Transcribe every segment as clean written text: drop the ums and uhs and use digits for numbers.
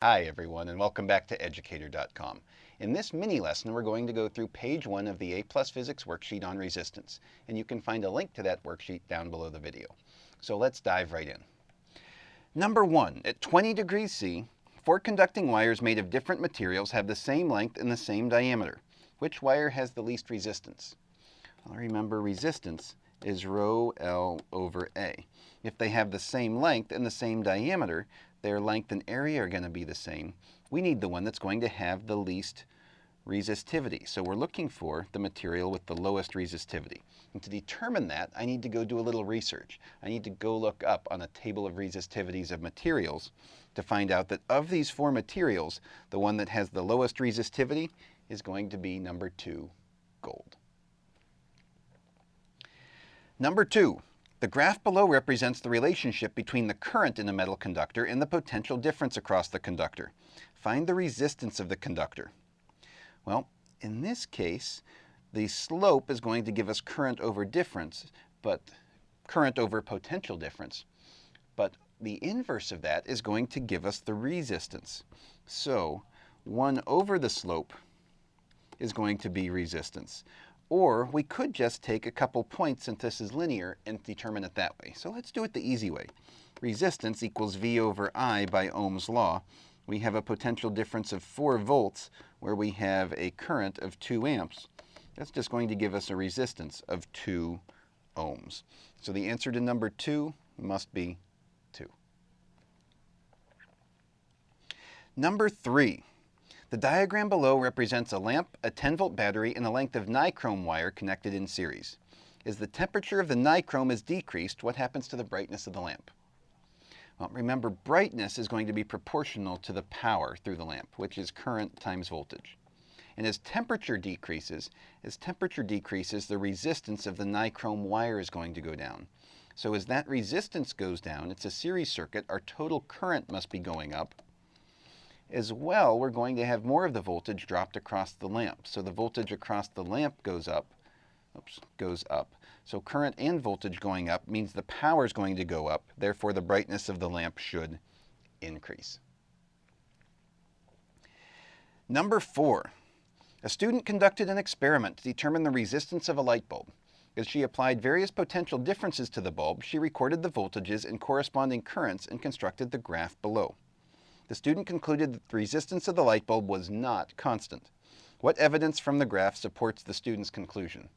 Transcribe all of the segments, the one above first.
Hi everyone, and welcome back to educator.com. In this mini lesson we're going to go through page 1 of the A+ Physics worksheet on resistance, and you can find a link to that worksheet down below the video. So let's dive right in. Number 1, at 20 degrees C, 4 conducting wires made of different materials have the same length and the same diameter. Which wire has the least resistance? Well, remember, resistance is rho L over A. If they have the same length and the same diameter, their length and area are going to be the same. We need the one that's going to have the least resistivity. So we're looking for the material with the lowest resistivity. And to determine that, I need to go do a little research. I need to go look up on a table of resistivities of materials to find out that of these 4 materials, the one that has the lowest resistivity is going to be number 2, gold. Number 2, the graph below represents the relationship between the current in a metal conductor and the potential difference across the conductor. Find the resistance of the conductor. Well, in this case, the slope is going to give us current over difference, but current over potential difference. But the inverse of that is going to give us the resistance. So 1 over the slope is going to be resistance. Or we could just take a couple points, since this is linear, and determine it that way. So let's do it the easy way. Resistance equals V over I by Ohm's law. We have a potential difference of 4 volts where we have a current of 2 amps. That's just going to give us a resistance of 2 ohms. So the answer to number 2 must be 2. Number 3. The diagram below represents a lamp, a 10-volt battery, and a length of nichrome wire connected in series. As the temperature of the nichrome is decreased, what happens to the brightness of the lamp? Well, remember, brightness is going to be proportional to the power through the lamp, which is current times voltage. And as temperature decreases, the resistance of the nichrome wire is going to go down. So as that resistance goes down, it's a series circuit, our total current must be going up. As well, we're going to have more of the voltage dropped across the lamp. So the voltage across the lamp goes up. So current and voltage going up means the power is going to go up. Therefore, the brightness of the lamp should increase. Number 4. A student conducted an experiment to determine the resistance of a light bulb. As she applied various potential differences to the bulb, she recorded the voltages and corresponding currents and constructed the graph below. The student concluded that the resistance of the light bulb was not constant. What evidence from the graph supports the student's conclusion?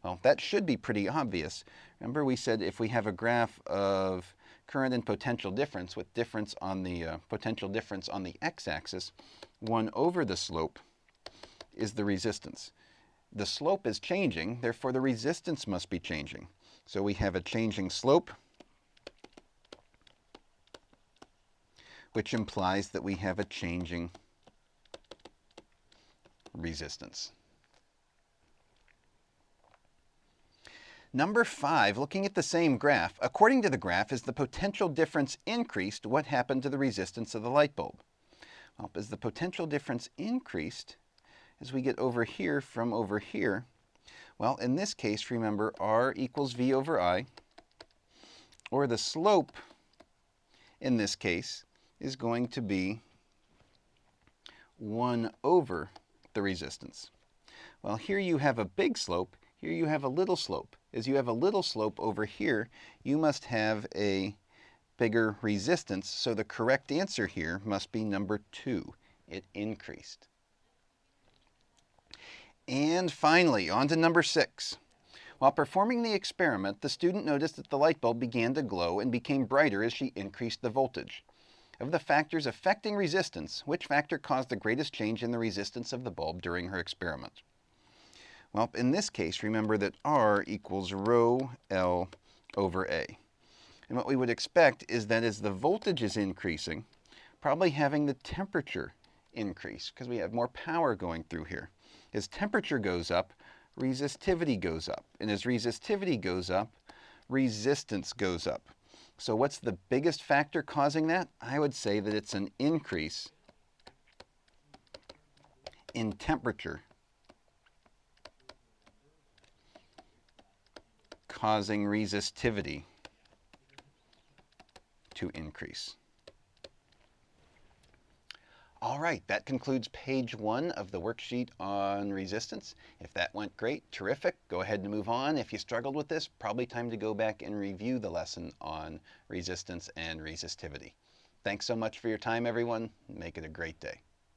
Well, that should be pretty obvious. Remember, we said if we have a graph of current and potential difference with difference on the potential difference on the x-axis, 1 over the slope is the resistance. The slope is changing, therefore the resistance must be changing. So we have a changing slope, which implies that we have a changing resistance. Number 5, looking at the same graph, according to the graph, as the potential difference increased, what happened to the resistance of the light bulb? Well, as the potential difference increased, as we get over here from over here, well, in this case, remember, R equals V over I, or the slope in this case is going to be 1 over the resistance. Well, here you have a big slope, here you have a little slope. As you have a little slope over here, you must have a bigger resistance, so the correct answer here must be number 2. It increased. And finally, on to number 6. While performing the experiment, the student noticed that the light bulb began to glow and became brighter as she increased the voltage. Of the factors affecting resistance, which factor caused the greatest change in the resistance of the bulb during her experiment? Well, in this case, remember that R equals rho L over A. And what we would expect is that as the voltage is increasing, probably having the temperature increase, because we have more power going through here. As temperature goes up, resistivity goes up. And as resistivity goes up, resistance goes up. So what's the biggest factor causing that? I would say that it's an increase in temperature causing resistivity to increase. All right, that concludes page 1 of the worksheet on resistance. If that went great, terrific. Go ahead and move on. If you struggled with this, probably time to go back and review the lesson on resistance and resistivity. Thanks so much for your time, everyone. Make it a great day.